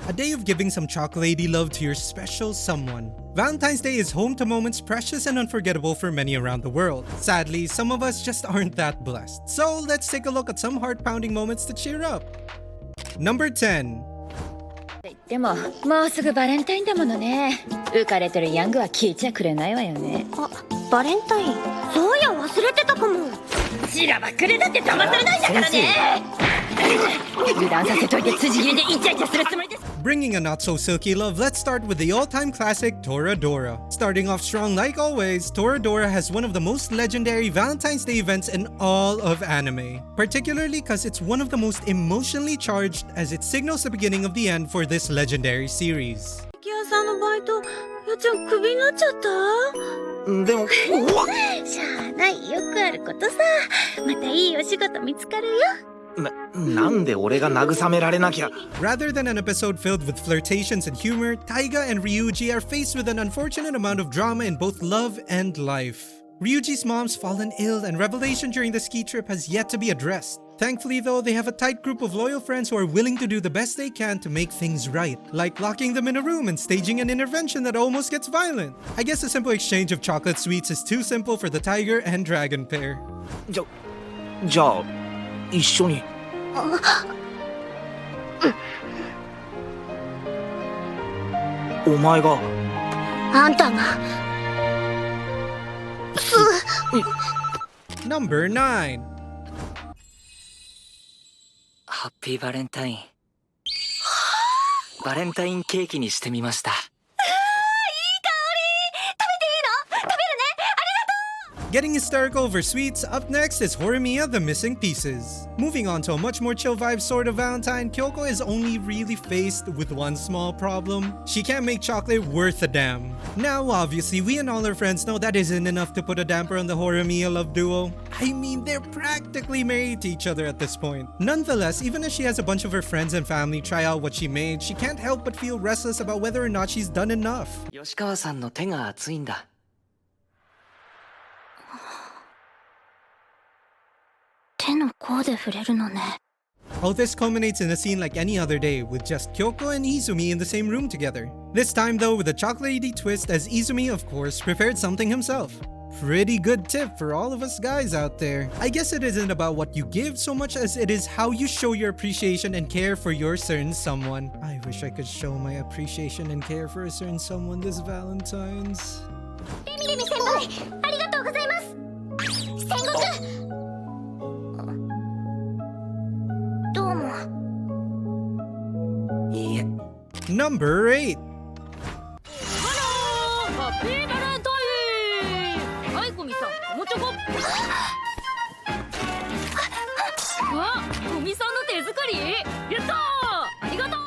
A day of giving some chocolatey love to your special someone. Valentine's Day is home to moments precious and unforgettable for many around the world. Sadly, some of us just aren't that blessed. So let's take a look at some heart-pounding moments to cheer up. Number 10. でももうすぐバレンタインだものね。浮かれてるヤングは聞いちゃくれないわよね。あ、バレンタイン。そうや忘れてたかも。しらばっくれだって騙されないんだからね。油断させといて辻切りでイチャイチャするつもりです。Bringing a not-so-silky love, let's start with the all-time classic Toradora. Starting off strong like always, Toradora has one of the most legendary Valentine's Day events in all of anime. Particularly because it's one of the most emotionally charged as it signals the beginning of the end for this legendary series. ケアさんのバイト、やっちゃんクビになっちゃった？でも、しゃあない、よくあることさ。またいいお仕事見つかるよ。なんで俺が慰められなきゃ。 Rather than an episode filled with flirtations and humor, Taiga and Ryuji are faced with an unfortunate amount of drama in both love and life. Ryuji's mom's fallen ill and revelation during the ski trip has yet to be addressed. Thankfully though, they have a tight group of loyal friends who are willing to do the best they can to make things right, like locking them in a room and staging an intervention that almost gets violent. I guess a simple exchange of chocolate sweets is too simple for the tiger and dragon pair. じゃあ一緒に。お前が。あんたが。Number 9. ハッピーバレンタイン。バレンタインケーキにしてみました。Getting hysterical over sweets, up next is Horimiya the Missing Pieces. Moving on to a much more chill vibe sort of Valentine, Kyoko is only really faced with one small problem. She can't make chocolate worth a damn. Now obviously, we and all our friends know that isn't enough to put a damper on the Horimiya love duo. I mean, they're practically married to each other at this point. Nonetheless, even as she has a bunch of her friends and family try out what she made, she can't help but feel restless about whether or not she's done enough. 吉川さんの手が熱いんだ。手の甲で触れるのね。All this culminates in a scene like any other day, with just Kyoko and Izumi in the same room together. This time though with a chocolatey twist, as Izumi of course prepared something himself. Pretty good tip for all of us guys out there. I guess it isn't about what you give so much as it is how you show your appreciation and care for your certain someone. I wish I could show my appreciation and care for a certain someone this Valentine's. レミ先輩、ありがとうございます。戦国。どうも。いいえ。Number 8. ハッピーバレンタイン。はい、コミさん、おもちょこ。あ、コミさんの手作り？やったー！ありがとう。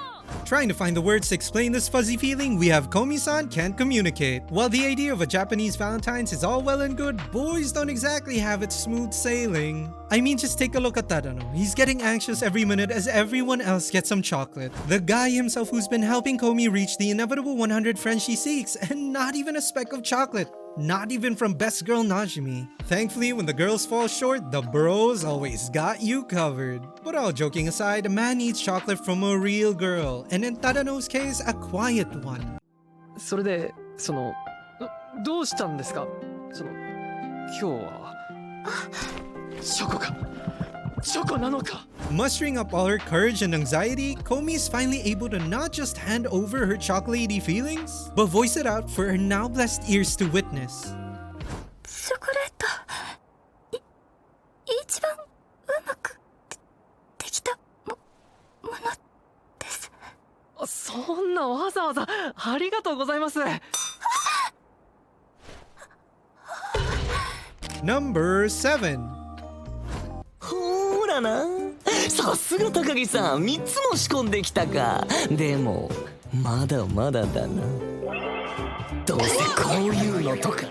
Trying to find the words to explain this fuzzy feeling, we have Komi Can't Communicate. While the idea of a Japanese Valentine's is all well and good, boys don't exactly have it smooth sailing. I mean, just take a look at Tadano. He's getting anxious every minute as everyone else gets some chocolate. The guy himself who's been helping Komi reach the inevitable 100 friends she seeks, and not even a speck of chocolate. Not even from best girl Najimi. Thankfully, when the girls fall short, the bros always got you covered. But all joking aside, a man needs chocolate from a real girl, and in Tadano's case, a quiet one. それで、どうしたんですか？今日は。チョコか。チョコなのか。Mustering up all her courage and anxiety, Komi is finally able to not just hand over her chocolatey feelings, but voice it out for her now blessed ears to witness. チョコレート。一番うまくできたものです。そんなわざわざありがとうございます。Number 7. ほらな、さすが高木さん、3つも仕込んできたか。でもまだまだだな。どうせこういうのとか。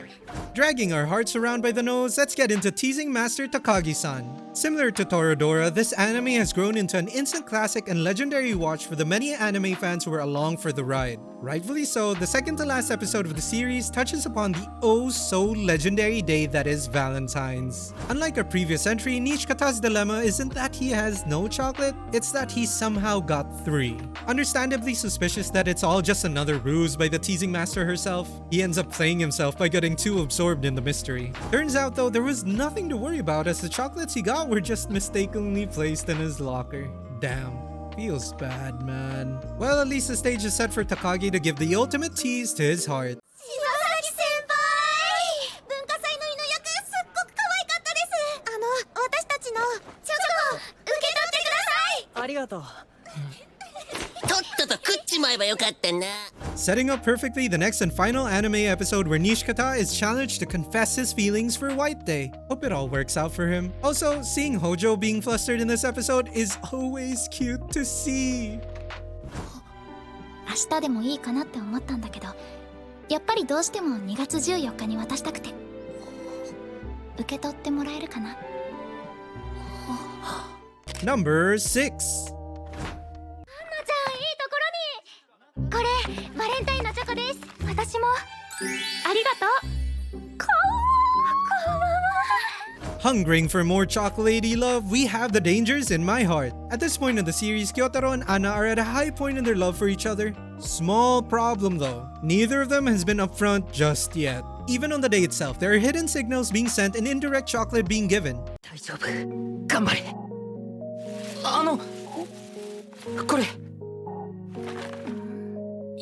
Dragging our hearts around by the nose, let's get into Teasing Master Takagi-san. Similar to Toradora, this anime has grown into an instant classic and legendary watch for the many anime fans who were along for the ride. Rightfully so, the second to last episode of the series touches upon the oh-so-legendary day that is Valentine's. Unlike our previous entry, Nishikata's dilemma isn't that he has no chocolate, it's that he somehow got 3. Understandably suspicious that it's all just another ruse by the Teasing Master herself, he ends up playing himself by getting too absorbed in the mystery. Turns out though, there was nothing to worry about as the chocolates he got were just mistakenly placed in his locker. Damn. Feels bad, man. Well, at least the stage is set for Takagi to give the ultimate tease to his heart. 文化祭の犬役すっごく可愛かったです。私たちのチョコ受け取ってください。ありがとう。とっとと食っちまえばよかったな。 Setting up perfectly the next and final anime episode where Nishikata is challenged to confess his feelings for White Day. Hope it all works out for him. Also, seeing Hojo being flustered in this episode is always cute to see. 明日でもいいかなって思ったんだけど、やっぱりどうしても2月14日に渡したくて。受け取ってもらえるかな? Number 6. これバレンタインのチョコです。私もありがとう。かわ。 Hungering for more chocolatey love, we have the dangers in my heart. At this point in the series, Kyotaro and Anna are at a high point in their love for each other. Small problem though, neither of them has been upfront just yet. Even on the day itself, there are hidden signals being sent and indirect chocolate being given. 大丈夫。頑張れ。これ。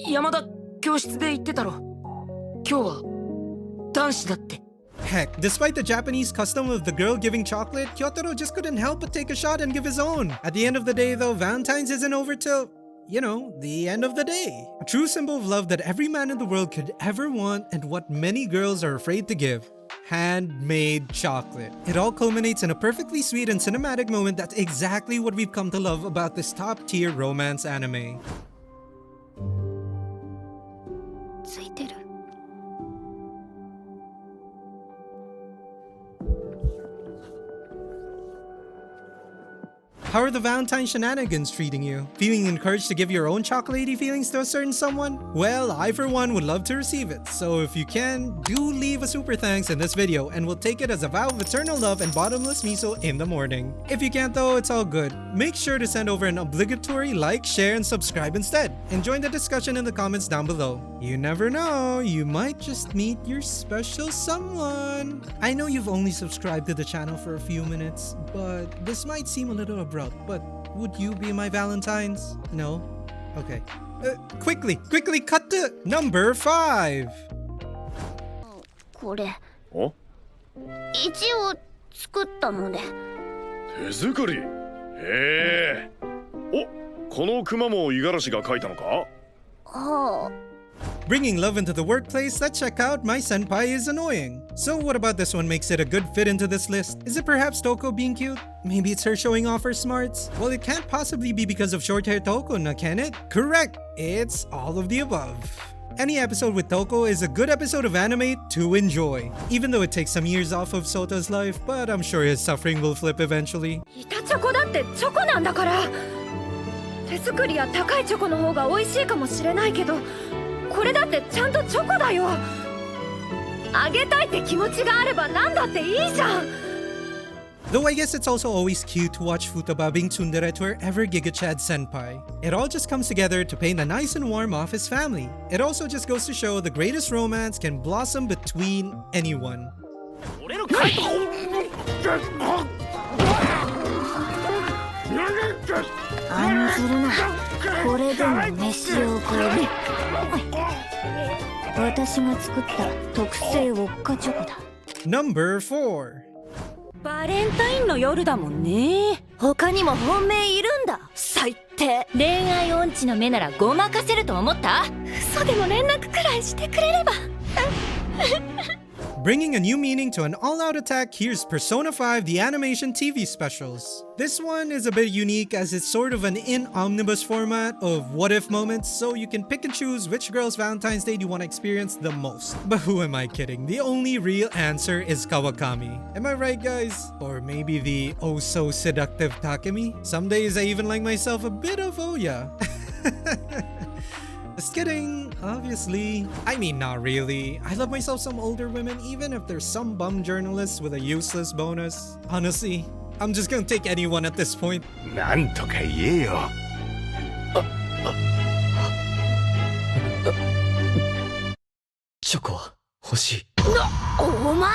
山田教室で言ってたろ。今日は男子だって。 Heck, despite the Japanese custom of the girl giving chocolate, Kyotaro just couldn't help but take a shot and give his own. At the end of the day though, Valentine's isn't over till, you know, the end of the day. A true symbol of love that every man in the world could ever want and what many girls are afraid to give. Handmade chocolate. It all culminates in a perfectly sweet and cinematic moment that's exactly what we've come to love about this top-tier romance anime. ついてる。 How are the Valentine shenanigans treating you? Feeling encouraged to give your own chocolatey feelings to a certain someone? Well, I for one would love to receive it, so if you can, do leave a super thanks in this video and we'll take it as a vow of eternal love and bottomless miso in the morning. If you can't though, it's all good. Make sure to send over an obligatory like, share, and subscribe instead, and join the discussion in the comments down below. You never know, you might just meet your special someone. I know you've only subscribed to the channel for a few minutes, but this might seem a little abrupt, but would you be my Valentines? No? Okay. Quickly cut to number 5! これ一応作ったので。手作り。へえ。お、このクマも五十嵐が描いたのか？はあ。 Bringing love into the workplace, let's check out My Senpai is Annoying. So what about this one makes it a good fit into this list? Is it perhaps Toko being cute? Maybe it's her showing off her smarts? Well, it can't possibly be because of short hair Toko, na can it? Correct! It's all of the above. Any episode with Toko is a good episode of anime to enjoy. Even though it takes some years off of Sota's life, but I'm sure his suffering will flip eventually. 板チョコだってチョコなんだから。手作りや高いチョコの方が美味しいかもしれないけど、これだってちゃんとチョコだよ。あげたいって気持ちがあれば何だっていいじゃん。 Though I guess it's also always cute to watch Futaba being tsundere to her ever Giga-Chad senpai. It all just comes together to paint a nice and warm office family. It also just goes to show the greatest romance can blossom between anyone. 俺のカイト。するな。これでも飯をこれ。私が作った特製ウォッカチョコだ。Number 4. バレンタインの夜だもんね。他にも本命いるんだ。最低。恋愛音痴の目ならごまかせると思った？嘘でも連絡くらいしてくれれば。Bringing a new meaning to an all-out attack, here's Persona 5 The Animation TV Specials. This one is a bit unique as it's sort of an in-omnibus format of what-if moments, so you can pick and choose which girl's Valentine's Day you want to experience the most. But who am I kidding? The only real answer is Kawakami. Am I right, guys? Or maybe the oh-so-seductive Takemi? Some days I even like myself a bit of Oya. Just kidding, obviously. I mean, not really. I love myself some older women, even if there's some bum journalists with a useless bonus. Honestly, I'm just gonna take anyone at this point. なんとか言えよ。チョコは欲しい。お前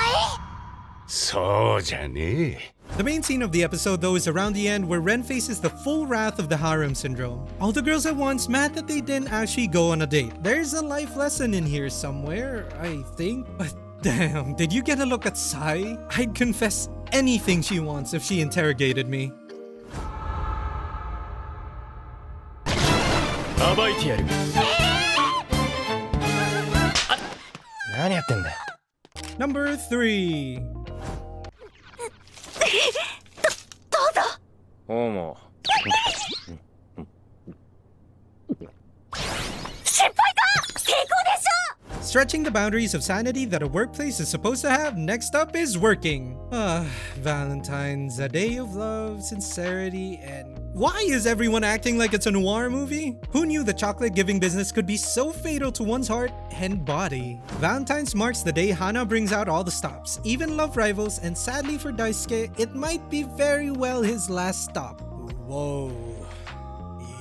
そうじゃねえ。The main scene of the episode, though, is around the end where Ren faces the full wrath of the harem syndrome. All the girls at once mad that they didn't actually go on a date. There's a life lesson in here somewhere, I think. But damn, did you get a look at Sai? I'd confess anything she wants if she interrogated me. 暴いてやる。何やってんだよ。Number 3. どうぞ。おも。先輩が成功でしょ。 Stretching the boundaries of sanity that a workplace is supposed to have, next up is working. Valentine's, a day of love, sincerity, and... Why is everyone acting like it's a noir movie? Who knew the chocolate-giving business could be so fatal to one's heart and body? Valentine's marks the day Hana brings out all the stops, even love rivals, and sadly for Daisuke, it might be very well his last stop. Whoa.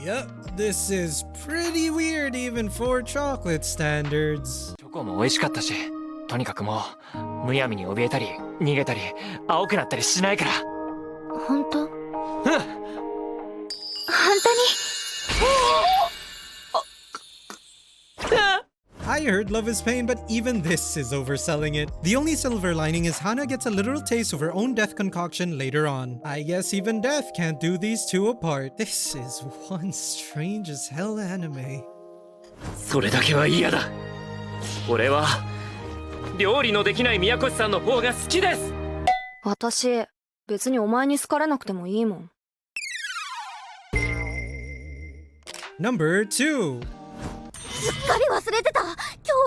Yep, this is pretty weird even for chocolate standards. チョコも美味しかったし、とにかくもうむやみに怯えたり逃げたり青くなったりしないから。本当？うん。本当に。I heard love is pain, but even this is overselling it. The only silver lining is Hana gets a literal taste of her own death concoction later on. I guess even death can't do these two apart. This is one strange as hell anime. それだけは嫌だ。俺は料理のできない宮越さんの方が好きです。私、別にお前に好かれなくてもいいもん。Number 2. すっかり忘れてた。今日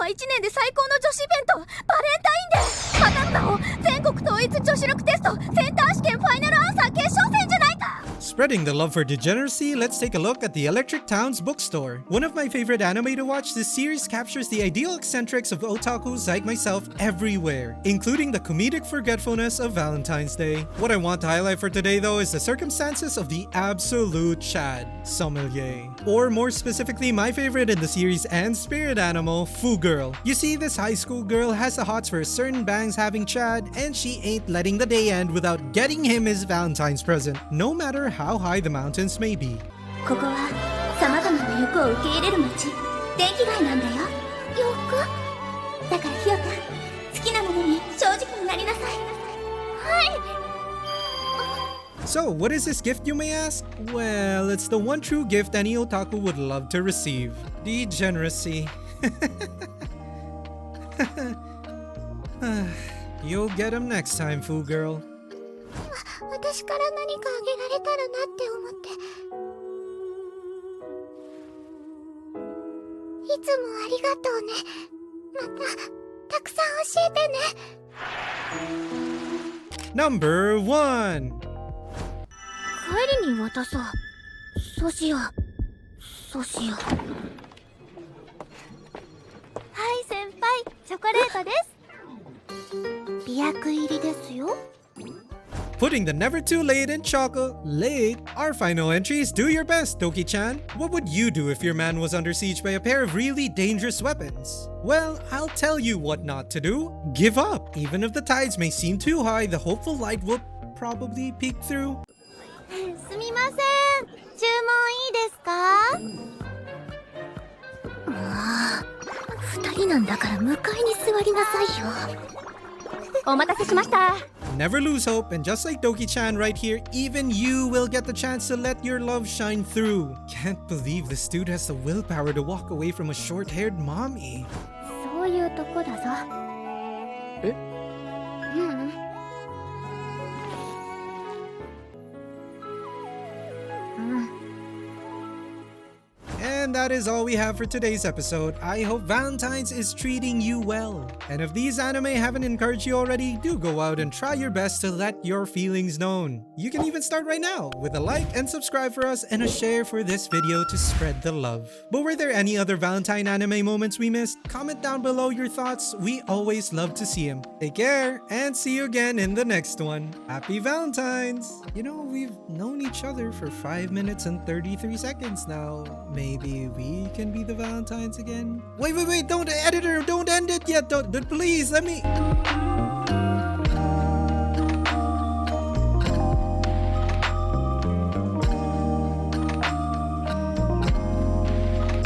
は1年で最高の女子イベント、バレンタインデー。当たったの全国統一女子力テストセンター試験ファイナルアンサー決勝戦じゃないか。 Spreading the love for degeneracy, let's take a look at the Electric Town's bookstore. One of my favorite anime to watch, this series captures the ideal eccentrics of otakus like myself everywhere, including the comedic forgetfulness of Valentine's Day. What I want to highlight for today, though, is the circumstances of the absolute Chad, sommelier. Or more specifically, my favorite in the series and spirit animal, Fu Girl. You see, this high school girl has the hots for a certain bangs having Chad, and she ain't letting the day end without getting him his Valentine's present, no matter how high the mountains may be. ここは様々な欲を受け入れる街、電気街なんだよ。欲？だからひよた、好きなものに正直になりなさい。はい。 So, what is this gift, you may ask? Well, it's the one true gift any otaku would love to receive. Degeneracy. You'll get him next time, Fu Girl. 私から何かあげられたらなって思って。いつもありがとうね。またたくさん教えてね。Number 1. 帰りに渡そう。そうしよう。そうしよう。はい先輩、チョコレートです。美薬入りですよ。 Putting the never too late in chocolate. Our final entries, do your best, Douki-chan. What would you do if your man was under siege by a pair of really dangerous weapons? Well, I'll tell you what not to do. Give up. Even if the tides may seem too high, the hopeful light will probably peek through. すみません。注文いいですか？もう、2人なんだから向かいに座りなさいよ。お待たせしました。 Never lose hope, and just like Douki-chan right here, even you will get the chance to let your love shine through. Can't believe this dude has the willpower to walk away from a short-haired mommy. そういうとこだぞ。え？ that is all we have for today's episode. I hope Valentine's is treating you well. And if these anime haven't encouraged you already, do go out and try your best to let your feelings known. You can even start right now with a like and subscribe for us and a share for this video to spread the love. But were there any other Valentine anime moments we missed? Comment down below your thoughts. We always love to see them. Take care and see you again in the next one. Happy Valentine's! You know, we've known each other for 5 minutes and 33 seconds now. Maybe we can be the Valentines again? Wait, don't, editor, don't end it yet. Don't, please, let me...